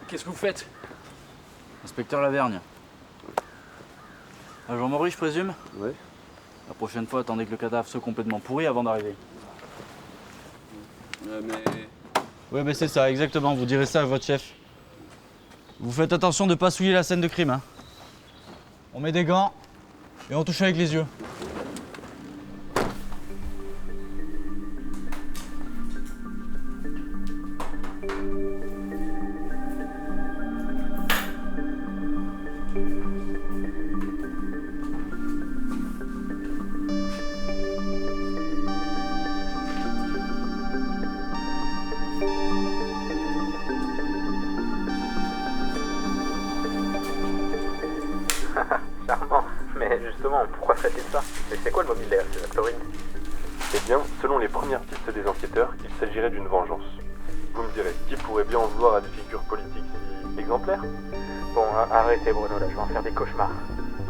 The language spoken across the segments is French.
Qu'est-ce que vous faites? Inspecteur Lavergne. Agent Maury, je présume? Ouais. La prochaine fois, attendez que le cadavre soit complètement pourri avant d'arriver. Mais... Ouais, mais c'est ça, exactement. Vous direz ça à votre chef. Vous faites attention de ne pas souiller la scène de crime, hein. On met des gants et on touche avec les yeux. Charmant, mais justement, pourquoi fait-il ça? Et c'est quoi le mobile derrière la chlorine? Eh bien, selon les premières pistes des enquêteurs, il s'agirait d'une vengeance. Vous me direz, qui pourrait bien en vouloir à des figures politiques si exemplaires? Bon, arrêtez Bruno, là, je vais en faire des cauchemars.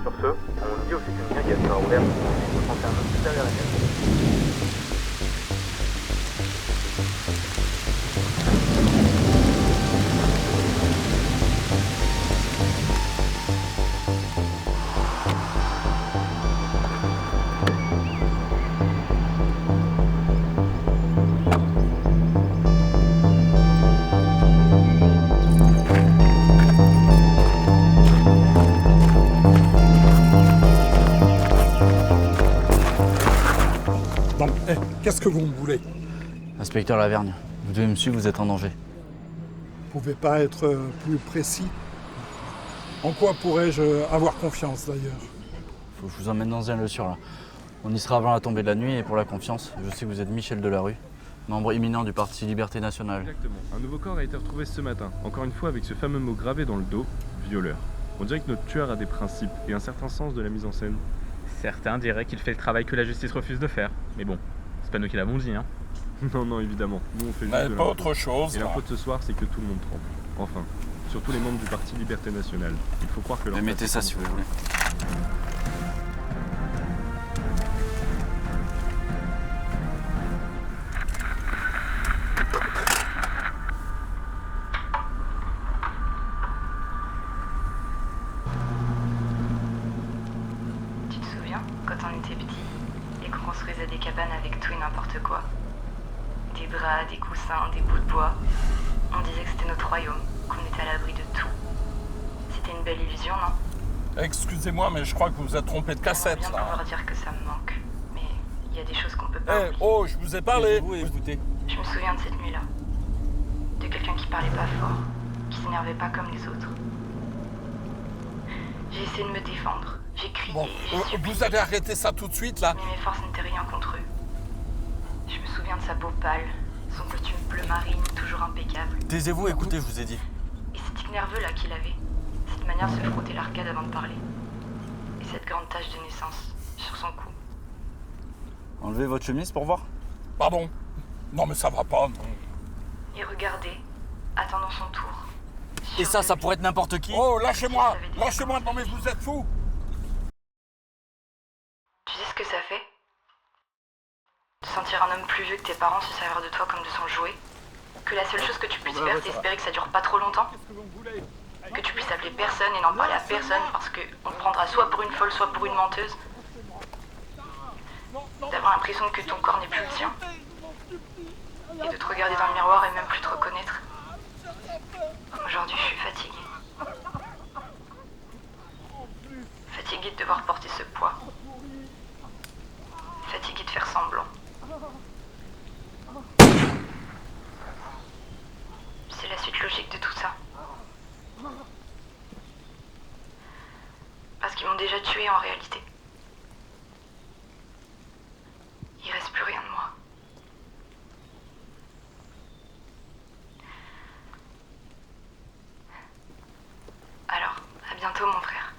Sur ce, on dit aussi qu'une guinguette sera ouverte, il faut tenter un autre derrière la gueule. Non, qu'est-ce que vous me voulez? Inspecteur Lavergne, vous devez me suivre, vous êtes en danger. Vous pouvez pas être plus précis? En quoi pourrais-je avoir confiance d'ailleurs? Faut que je vous emmène dans un lieu sûr là. On y sera avant la tombée de la nuit et pour la confiance, je sais que vous êtes Michel Delarue, membre éminent du parti Liberté Nationale. Exactement. Un nouveau corps a été retrouvé ce matin, encore une fois avec ce fameux mot gravé dans le dos, violeur. On dirait que notre tueur a des principes et un certain sens de la mise en scène. Certains diraient qu'il fait le travail que la justice refuse de faire. Mais bon, c'est pas nous qui l'avons dit, hein. Non, non, évidemment. Nous, on fait juste Mais de pas l'info. autre chose. Et l'info de ce soir, c'est que tout le monde tremble. Enfin, surtout les membres du parti Liberté Nationale. Il faut croire que leur... Mais mettez ça si vous voulez. Tu te souviens, quand on était petit, et qu'on construisait des cabanes avec tout et n'importe quoi? Des draps, des coussins, des bouts de bois. On disait que c'était notre royaume, qu'on était à l'abri de tout. C'était une belle illusion, non? Excusez-moi, mais je crois que vous vous êtes trompé de cassette J'aimerais bien là. pouvoir dire que ça me manque, mais il y a des choses qu'on peut pas oublier. Oh, je vous ai parlé. Vous écoutez. Je me souviens de cette nuit-là. De quelqu'un qui parlait pas fort, qui s'énervait pas comme les autres. J'ai essayé de me défendre. J'ai crié, Bon, j'ai supplié, vous avez arrêté ça tout de suite là. mais mes forces n'étaient rien contre eux. Je me souviens de sa peau pâle, son costume bleu marine, toujours impeccable. Taisez-vous, écoutez, je vous ai dit. Et ce tic nerveux là qu'il avait, cette manière de se frotter l'arcade avant de parler. Et cette grande tache de naissance sur son cou. Enlevez votre chemise pour voir. Pardon. Non mais ça va pas. Non. Et regardez, attendant son tour. Et ça pourrait être n'importe qui. Oh, lâchez-moi. Lâchez-moi, non mais vous êtes fous. Tu sais ce que ça fait? De sentir un homme plus vieux que tes parents se servir de toi comme de son jouet? Que la seule chose que tu puisses faire, c'est espérer que ça dure pas trop longtemps? Que tu puisses appeler personne et n'en parler à personne parce que on te prendra soit pour une folle, soit pour une menteuse? D'avoir l'impression que ton corps n'est plus le tien? Et de te regarder dans le miroir et même plus te reconnaître? Aujourd'hui, je suis fatiguée. Fatiguée de devoir porter ce poids. Fatiguée de faire semblant. C'est la suite logique de tout ça. Parce qu'ils m'ont déjà tuée en réalité. Il reste plus rien de moi. Alors, à bientôt mon frère.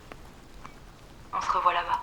On se revoit là-bas.